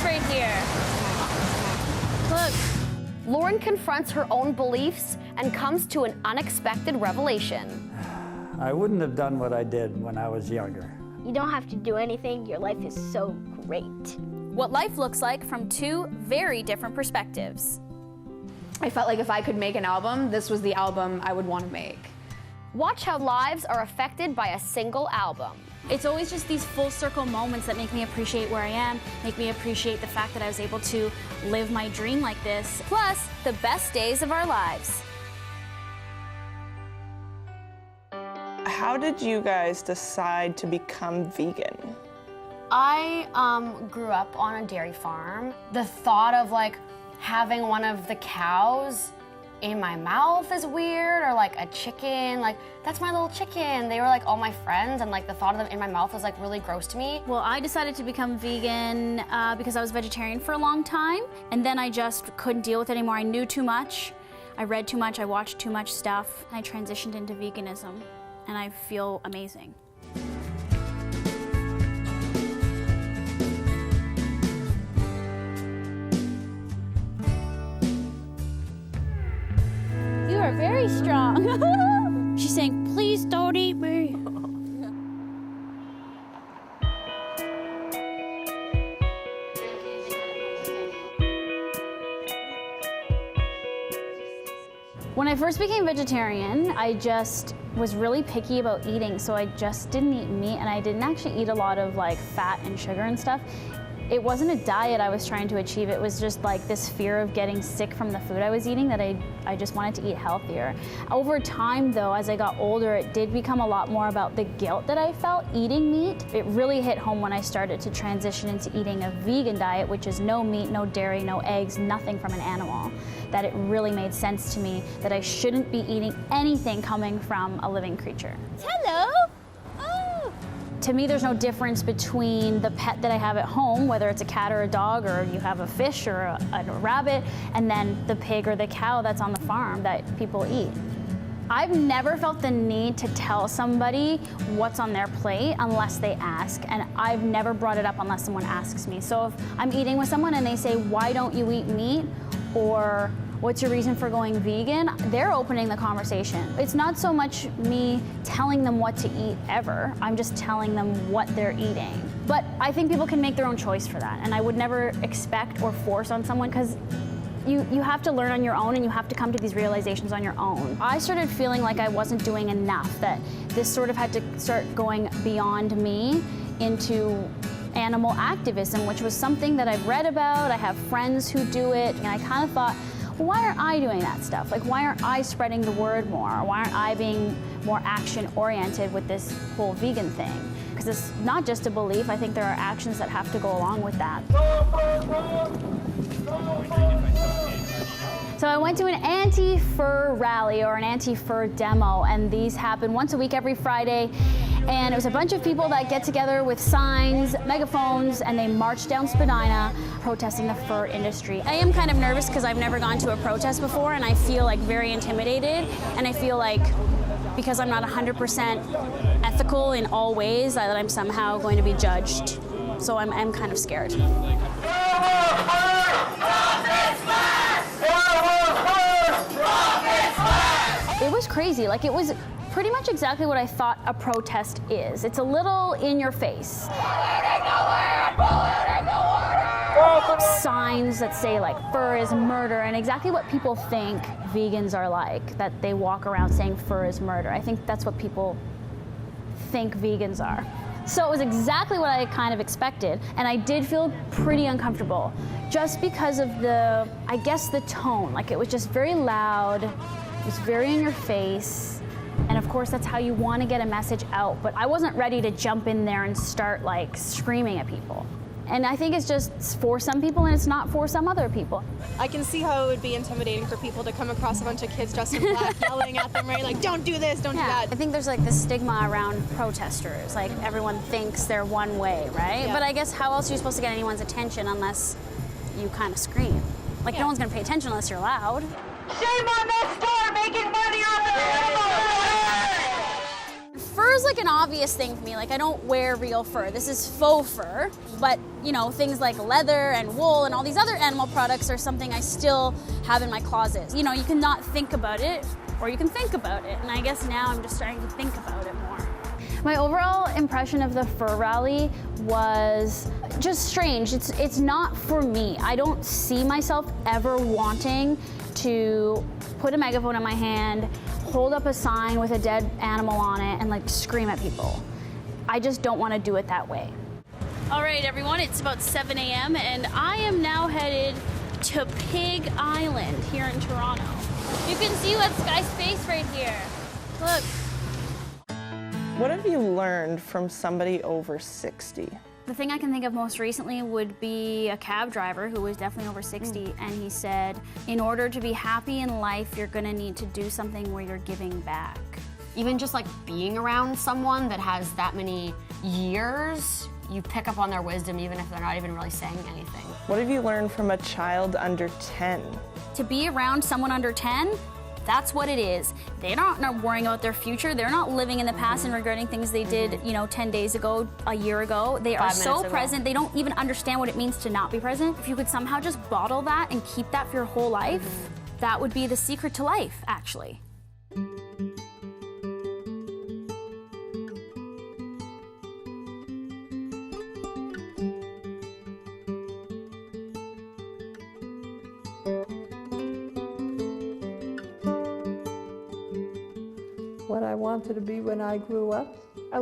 this right here. Look. Lauren confronts her own beliefs and comes to an unexpected revelation. I wouldn't have done what I did when I was younger. You don't have to do anything. Your life is so great. What life looks like from two very different perspectives. I felt like if I could make an album, this was the album I would want to make. Watch how lives are affected by a single album. It's always just these full circle moments that make me appreciate where I am, make me appreciate the fact that I was able to live my dream like this, plus the best days of our lives. How did you guys decide to become vegan? I grew up on a dairy farm. The thought of like having one of the cows in my mouth is weird, or like a chicken, like that's my little chicken. They were like all my friends, and like the thought of them in my mouth was like really gross to me. Well, I decided to become vegan because I was vegetarian for a long time, and then I just couldn't deal with it anymore. I knew too much, I read too much, I watched too much stuff. I transitioned into veganism, and I feel amazing. You are very strong. She's saying, please don't eat me. When I first became vegetarian, I just was really picky about eating, so I just didn't eat meat, and I didn't actually eat a lot of like fat and sugar and stuff. It wasn't a diet I was trying to achieve, it was just like this fear of getting sick from the food I was eating that I just wanted to eat healthier. Over time though, as I got older, it did become a lot more about the guilt that I felt eating meat. It really hit home when I started to transition into eating a vegan diet, which is no meat, no dairy, no eggs, nothing from an animal. That it really made sense to me that I shouldn't be eating anything coming from a living creature. Hello. To me, there's no difference between the pet that I have at home, whether it's a cat or a dog, or you have a fish or a rabbit, and then the pig or the cow that's on the farm that people eat. I've never felt the need to tell somebody what's on their plate unless they ask, and I've never brought it up unless someone asks me. So if I'm eating with someone and they say, why don't you eat meat? Or what's your reason for going vegan? They're opening the conversation. It's not so much me telling them what to eat ever, I'm just telling them what they're eating. But I think people can make their own choice for that, and I would never expect or force on someone, because you have to learn on your own, and you have to come to these realizations on your own. I started feeling like I wasn't doing enough, that this sort of had to start going beyond me into animal activism, which was something that I've read about, I have friends who do it, and I kind of thought, well, why aren't I doing that stuff? Like, why aren't I spreading the word more? Why aren't I being more action-oriented with this whole vegan thing? Because it's not just a belief, I think there are actions that have to go along with that. So I went to an anti-fur rally or an anti-fur demo, and these happen once a week every Friday. And it was a bunch of people that get together with signs, megaphones, and they march down Spadina protesting the fur industry. I am kind of nervous because I've never gone to a protest before, and I feel like very intimidated, and I feel like because I'm not 100% ethical in all ways, that I'm somehow going to be judged. So I'm kind of scared. It was crazy. Like, it was pretty much exactly what I thought a protest is. It's a little in your face. Signs that say like fur is murder, and exactly what people think vegans are like, that they walk around saying fur is murder. I think that's what people think vegans are. So it was exactly what I kind of expected, and I did feel pretty uncomfortable just because of the, I guess, the tone. Like, it was just very loud, it was very in your face, and of course that's how you want to get a message out, but I wasn't ready to jump in there and start like screaming at people. And I think it's just for some people and it's not for some other people. I can see how it would be intimidating for people to come across a bunch of kids dressed in black yelling at them, right? Like, don't do this, don't do that. I think there's like this stigma around protesters. Like, everyone thinks they're one way, right? Yeah. But I guess how else are you supposed to get anyone's attention unless you kind of scream? Like, no one's gonna pay attention unless you're loud. Shame on that store making money off of animals! Fur Fur is like an obvious thing for me. Like I don't wear real fur. This is faux fur, but you know, things like leather and wool and all these other animal products are something I still have in my closet. You know, you can not think about it, or you can think about it. And I guess now I'm just starting to think about it more. My overall impression of the fur rally was just strange. It's not for me. I don't see myself ever wanting to put a megaphone in my hand, hold up a sign with a dead animal on it, and like scream at people. I just don't want to do it that way. All right, everyone, it's about 7 a.m. and I am now headed to Pig Island here in Toronto. You can see that guy's face right here. Look. What have you learned from somebody over 60? The thing I can think of most recently would be a cab driver who was definitely over 60, and he said, in order to be happy in life, you're gonna need to do something where you're giving back. Even just like being around someone that has that many years, you pick up on their wisdom even if they're not even really saying anything. What have you learned from a child under 10? To be around someone under 10, that's what it is. They're not worrying about their future. They're not living in the past and regretting things they did, 10 days ago, a year ago. They are so present, they don't even understand what it means to not be present. If you could somehow just bottle that and keep that for your whole life, that would be the secret to life, actually. What I wanted to be when I grew up? A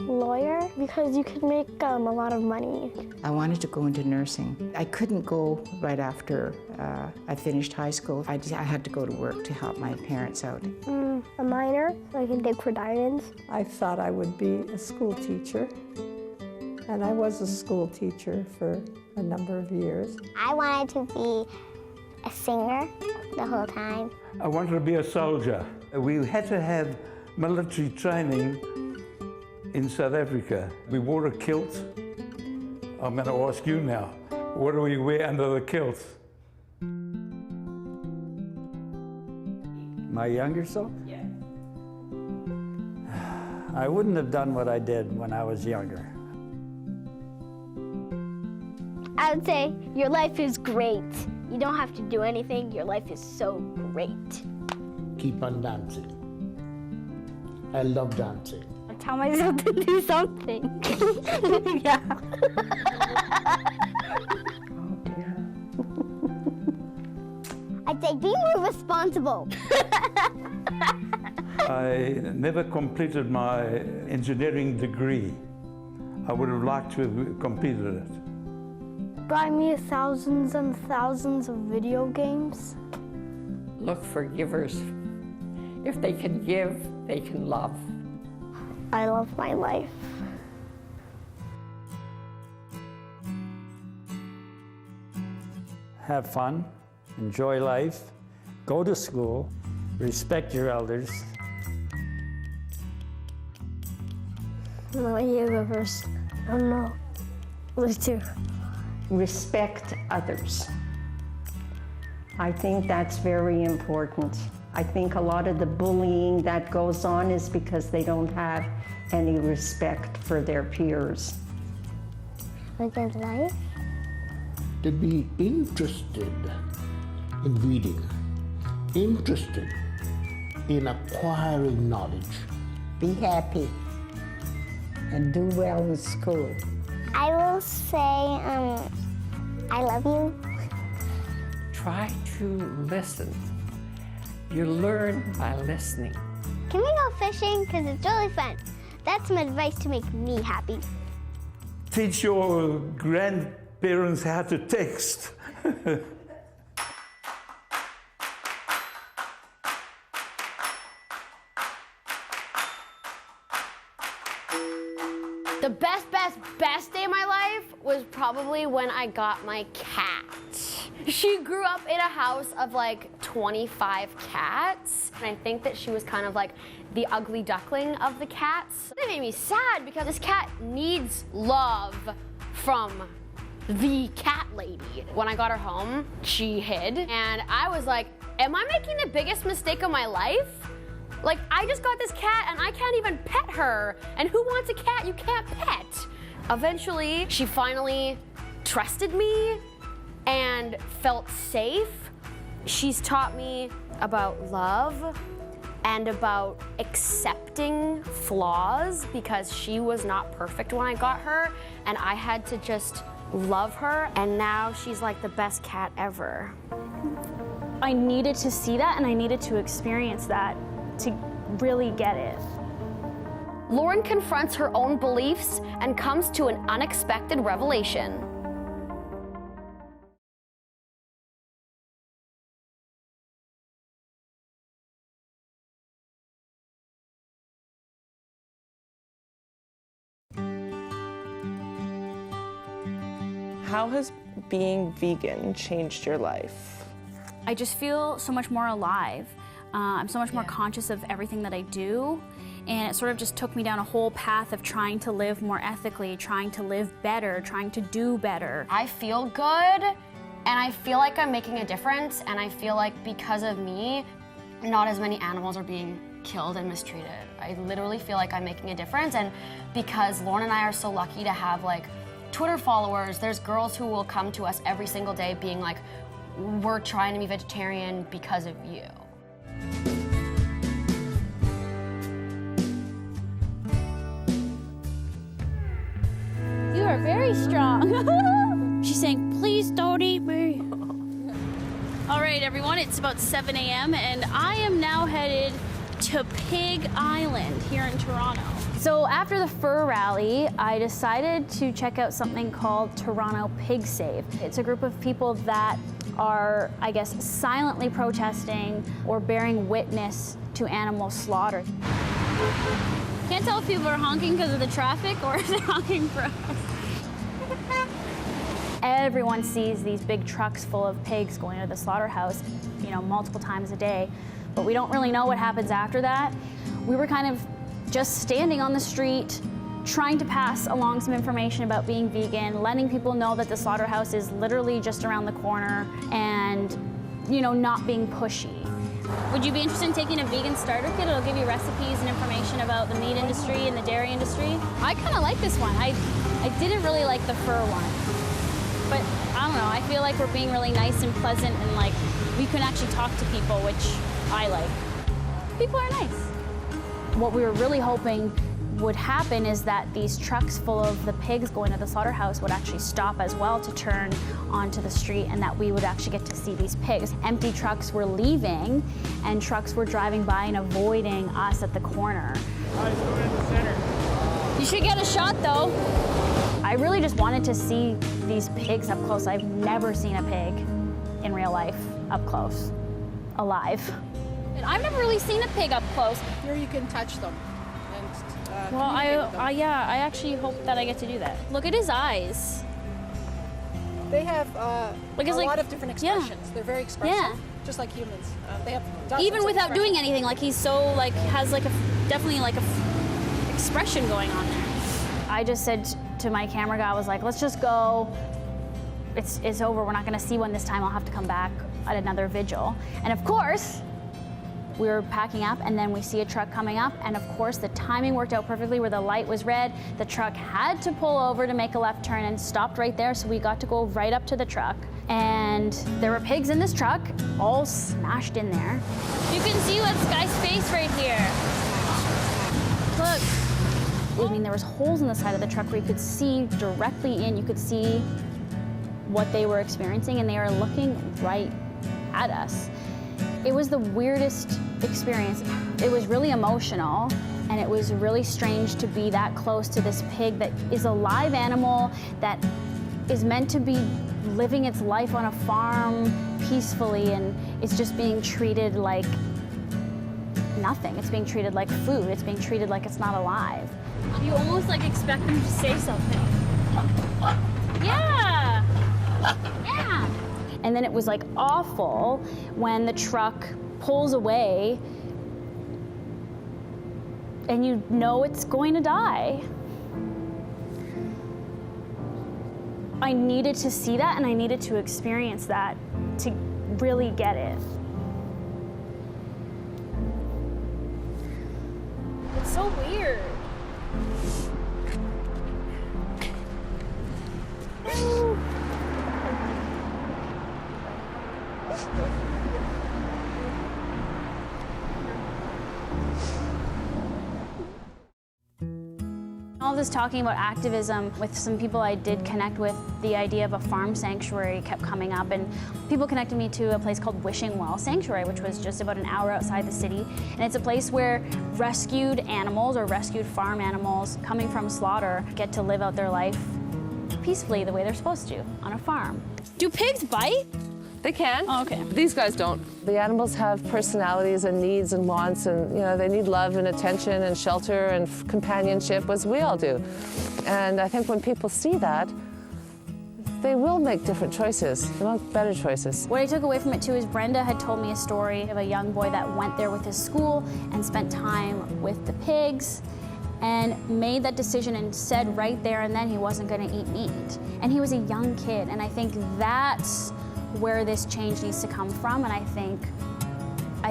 lawyer, because you could make a lot of money. I wanted to go into nursing. I couldn't go right after I finished high school. I had to go to work to help my parents out. A miner, so I can dig for diamonds. I thought I would be a school teacher, and I was a school teacher for a number of years. I wanted to be a singer the whole time. I wanted to be a soldier. We had to have military training in South Africa. We wore a kilt. I'm going to ask you now, what do we wear under the kilt? My younger self? Yeah. I wouldn't have done what I did when I was younger. I would say your life is great. You don't have to do anything. Your life is so great. Keep on dancing. I love dancing. I tell myself to do something. Yeah. Oh dear. I'd say be more responsible. I never completed my engineering degree. I would have liked to have completed it. Buy me thousands and thousands of video games. Look for givers. If they can give, they can love. I love my life. Have fun, enjoy life, go to school, respect your elders. No, you go first. I don't know. Let's do. Respect others. I think that's very important. I think a lot of the bullying that goes on is because they don't have any respect for their peers. A good life? To be interested in reading, interested in acquiring knowledge. Be happy and do well in school. I will say, I love you. Try to listen. You learn by listening. Can we go fishing? Because it's really fun. That's some advice to make me happy. Teach your grandparents how to text. The best day of my life was probably when I got my cat. She grew up in a house of like 25 cats. And I think that she was kind of like the ugly duckling of the cats. That made me sad because this cat needs love from the cat lady. When I got her home, she hid. And I was like, am I making the biggest mistake of my life? Like, I just got this cat and I can't even pet her. And who wants a cat you can't pet? Eventually, she finally trusted me and felt safe. She's taught me about love and about accepting flaws, because she was not perfect when I got her, and I had to just love her, and now she's like the best cat ever. I needed to see that, and I needed to experience that to really get it. Lauren confronts her own beliefs and comes to an unexpected revelation. How has being vegan changed your life? I just feel so much more alive. I'm so much more conscious of everything that I do, and it sort of just took me down a whole path of trying to live more ethically, trying to live better, trying to do better. I feel good, and I feel like I'm making a difference, and I feel like because of me, not as many animals are being killed and mistreated. I literally feel like I'm making a difference, and because Lauren and I are so lucky to have like Twitter followers, there's girls who will come to us every single day being like, we're trying to be vegetarian because of you. You are very strong. She's saying, please don't eat me. All right, everyone, it's about 7 a.m. and I am now headed to Pig Island here in Toronto. So after the fur rally, I decided to check out something called Toronto Pig Save. It's a group of people that are, I guess, silently protesting or bearing witness to animal slaughter. Can't tell if people are honking because of the traffic or if they're honking for us. Everyone sees these big trucks full of pigs going to the slaughterhouse, you know, multiple times a day, but we don't really know what happens after that. We were kind of just standing on the street, trying to pass along some information about being vegan, letting people know that the slaughterhouse is literally just around the corner, and, you know, not being pushy. Would you be interested in taking a vegan starter kit? It'll give you recipes and information about the meat industry and the dairy industry. I kind of like this one. I didn't really like the fur one, but I don't know. I feel like we're being really nice and pleasant, and like we can actually talk to people, which I like. People are nice. What we were really hoping would happen is that these trucks full of the pigs going to the slaughterhouse would actually stop as well to turn onto the street, and that we would actually get to see these pigs. Empty trucks were leaving, and trucks were driving by and avoiding us at the corner. Going in the center. You should get a shot though. I really just wanted to see these pigs up close. I've never seen a pig in real life up close, alive. And I've never really seen a pig up close. Here you can touch them. Well, I actually hope that I get to do that. Look at his eyes. They have a lot of different expressions. Yeah. They're very expressive, just like humans. They have dozens even of without doing expressions. anything, like he's so like has like definitely like a expression going on there. I just said to my camera guy, I was like, let's just go. It's over. We're not going to see one this time. I'll have to come back at another vigil. And of course, we were packing up, and then we see a truck coming up, and of course the timing worked out perfectly where the light was red. The truck had to pull over to make a left turn and stopped right there, so we got to go right up to the truck. And there were pigs in this truck, all smashed in there. You can see this guy's face right here. Look. I mean, there was holes in the side of the truck where you could see directly in, you could see what they were experiencing, and they were looking right at us. It was the weirdest experience. It was really emotional, and it was really strange to be that close to this pig that is a live animal that is meant to be living its life on a farm peacefully, and it's just being treated like nothing. It's being treated like food. It's being treated like it's not alive. You almost like expect them to say something. Yeah. Yeah. And then it was like awful when the truck pulls away and you know it's going to die. I needed to see that, and I needed to experience that to really get it. so weird. All this talking about activism with some people I did connect with, the idea of a farm sanctuary kept coming up, and people connected me to a place called Wishing Well Sanctuary, which was just about an hour outside the city. And it's a place where rescued animals or rescued farm animals coming from slaughter get to live out their life peacefully the way they're supposed to on a farm. Do pigs bite? They can. Oh, okay. These guys don't. The animals have personalities and needs and wants, and they need love and attention and shelter and companionship, as we all do. And I think when people see that, they will make different choices. They want better choices. What I took away from it too is Brenda had told me a story of a young boy that went there with his school and spent time with the pigs and made that decision and said right there and then he wasn't going to eat meat. And he was a young kid, and I think that's where this change needs to come from, and I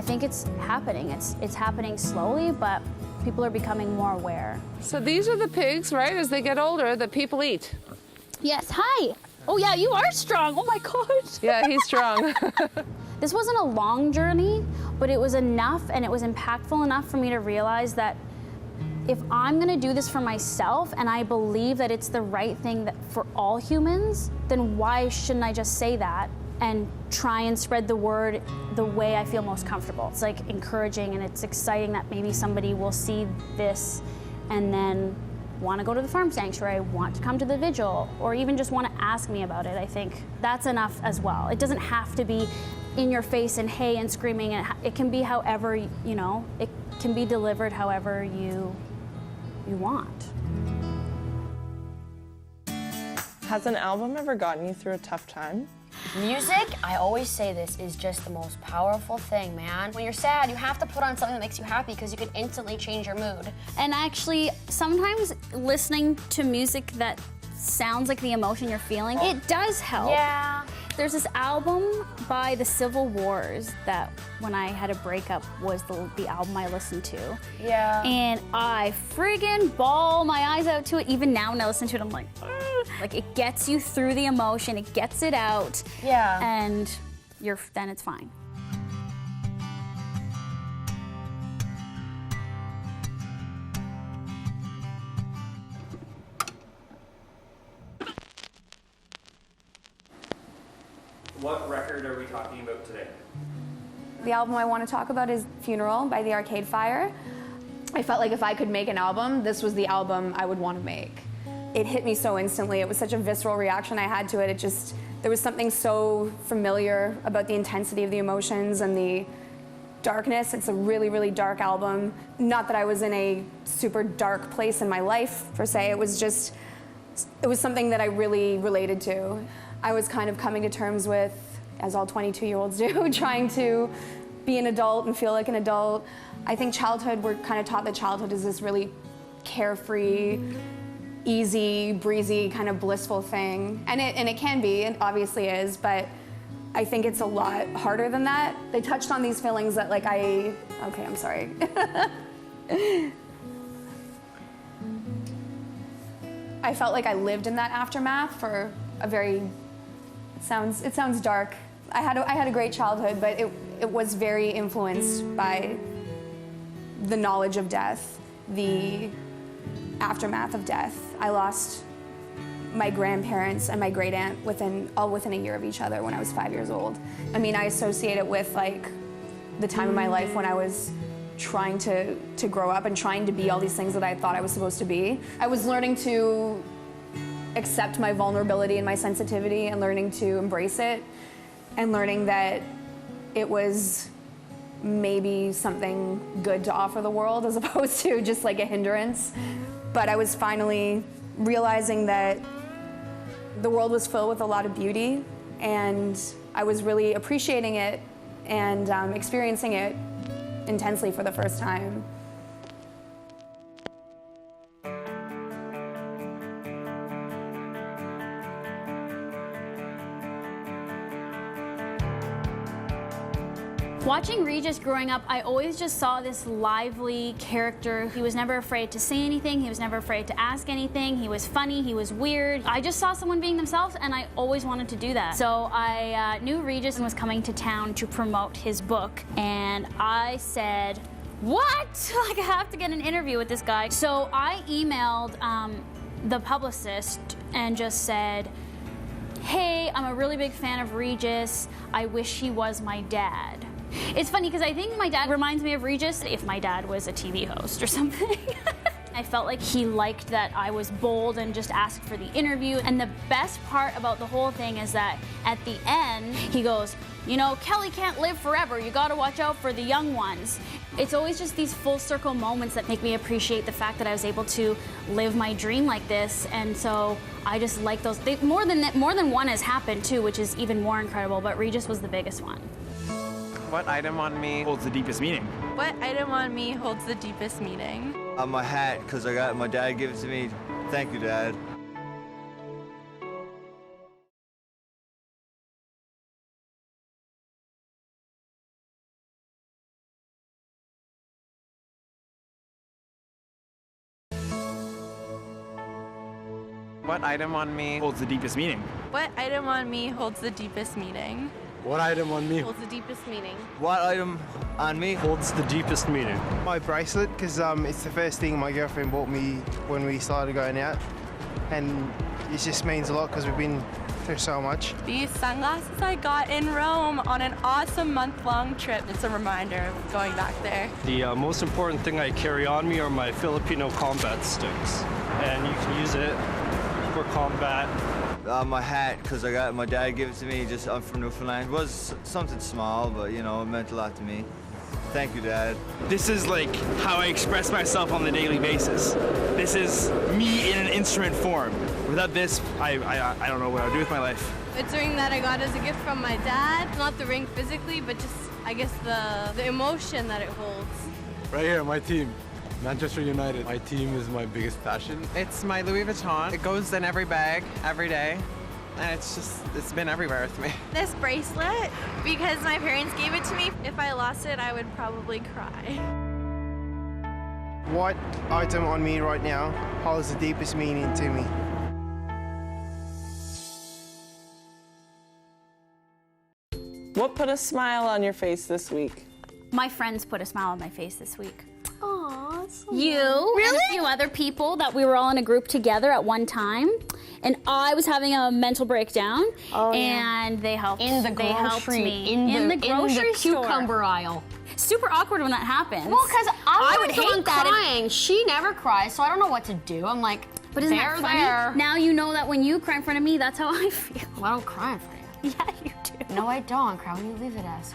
think it's happening. It's happening slowly, but people are becoming more aware. So these are the pigs, right, as they get older, that people eat. Yes, hi. Oh yeah, you are strong. Oh my gosh. Yeah, he's strong. This wasn't a long journey, but it was enough and it was impactful enough for me to realize that if I'm gonna do this for myself and I believe that it's the right thing for all humans, then why shouldn't I just say that and try and spread the word the way I feel most comfortable? It's like encouraging, and it's exciting that maybe somebody will see this and then want to go to the farm sanctuary, want to come to the vigil, or even just want to ask me about it. I think that's enough as well. It doesn't have to be in your face and hey and screaming. It can be however, it can be delivered however you want. Has an album ever gotten you through a tough time? Music, I always say this, is just the most powerful thing, man. When you're sad, you have to put on something that makes you happy because you can instantly change your mood. And actually, sometimes listening to music that sounds like the emotion you're feeling, it does help. Yeah. There's this album by the Civil Wars that when I had a breakup was the album I listened to. Yeah. And I friggin' bawl my eyes out to it. Even now when I listen to it, I'm like, ugh. Like it gets you through the emotion, it gets it out. Yeah. And then it's fine. What record are we talking about today? The album I want to talk about is Funeral by the Arcade Fire. I felt like if I could make an album, this was the album I would want to make. It hit me so instantly. It was such a visceral reaction I had to it. There was something so familiar about the intensity of the emotions and the darkness. It's a really, really dark album. Not that I was in a super dark place in my life, per se. It was something that I really related to. I was kind of coming to terms with, as all 22-year-olds do, trying to be an adult and feel like an adult. I think we're kind of taught that childhood is this really carefree, easy, breezy, kind of blissful thing. And it can be, and obviously is, but I think it's a lot harder than that. They touched on these feelings that okay, I'm sorry. I felt like I lived in that aftermath for a very, it sounds dark. I had a great childhood, but it was very influenced by the knowledge of death, the aftermath of death. I lost my grandparents and my great aunt all within a year of each other when I was 5 years old. I mean, I associate it with the time of my life when I was trying to grow up and trying to be all these things that I thought I was supposed to be. I was learning to accept my vulnerability and my sensitivity and learning to embrace it and learning that it was maybe something good to offer the world as opposed to just like a hindrance. But I was finally realizing that the world was filled with a lot of beauty, and I was really appreciating it and experiencing it intensely for the first time. Watching Regis growing up, I always just saw this lively character. He was never afraid to say anything. He was never afraid to ask anything. He was funny. He was weird. I just saw someone being themselves, and I always wanted to do that. So I knew Regis was coming to town to promote his book, and I said, what? Like, I have to get an interview with this guy. So I emailed the publicist and just said, hey, I'm a really big fan of Regis. I wish he was my dad. It's funny because I think my dad reminds me of Regis if my dad was a TV host or something. I felt like he liked that I was bold and just asked for the interview. And the best part about the whole thing is that at the end, he goes, you know, Kelly can't live forever. You gotta watch out for the young ones. It's always just these full circle moments that make me appreciate the fact that I was able to live my dream like this. And so I just like those. More than one has happened too, which is even more incredible, but Regis was the biggest one. What item on me holds the deepest meaning? What item on me holds the deepest meaning? My hat, because my dad gave it to me. Thank you, Dad. What item on me holds the deepest meaning? What item on me holds the deepest meaning? What item on me holds the deepest meaning? What item on me holds the deepest meaning? My bracelet, because it's the first thing my girlfriend bought me when we started going out. And it just means a lot because we've been through so much. These sunglasses I got in Rome on an awesome month-long trip. It's a reminder of going back there. The most important thing I carry on me are my Filipino combat sticks. And you can use it for combat. My hat, because my dad gave it to me. I'm from Newfoundland. It was something small, but you know, it meant a lot to me. Thank you, Dad. This is like how I express myself on a daily basis. This is me in an instrument form. Without this, I don't know what I'd do with my life. It's a ring that I got as a gift from my dad. Not the ring physically, but just, I guess, the emotion that it holds. Right here, my team. Manchester United. My team is my biggest passion. It's my Louis Vuitton. It goes in every bag, every day. And it's been everywhere with me. This bracelet, because my parents gave it to me. If I lost it, I would probably cry. What item on me right now holds the deepest meaning to me? What put a smile on your face this week? My friends put a smile on my face this week. Aw, so You really? and a few other people that we were all in a group together at one time, and I was having a mental breakdown, and they helped. In the they helped grocery, me in the grocery store. cucumber aisle. Super awkward when that happens. Well, because I would the one hate that. Crying. She never cries, so I don't know what to do. I'm like, but isn't there, that funny? there. Now you know that when you cry in front of me, that's how I feel. Well, I don't cry in front of you. Yeah, you do. No, I don't. I cry when you leave it as.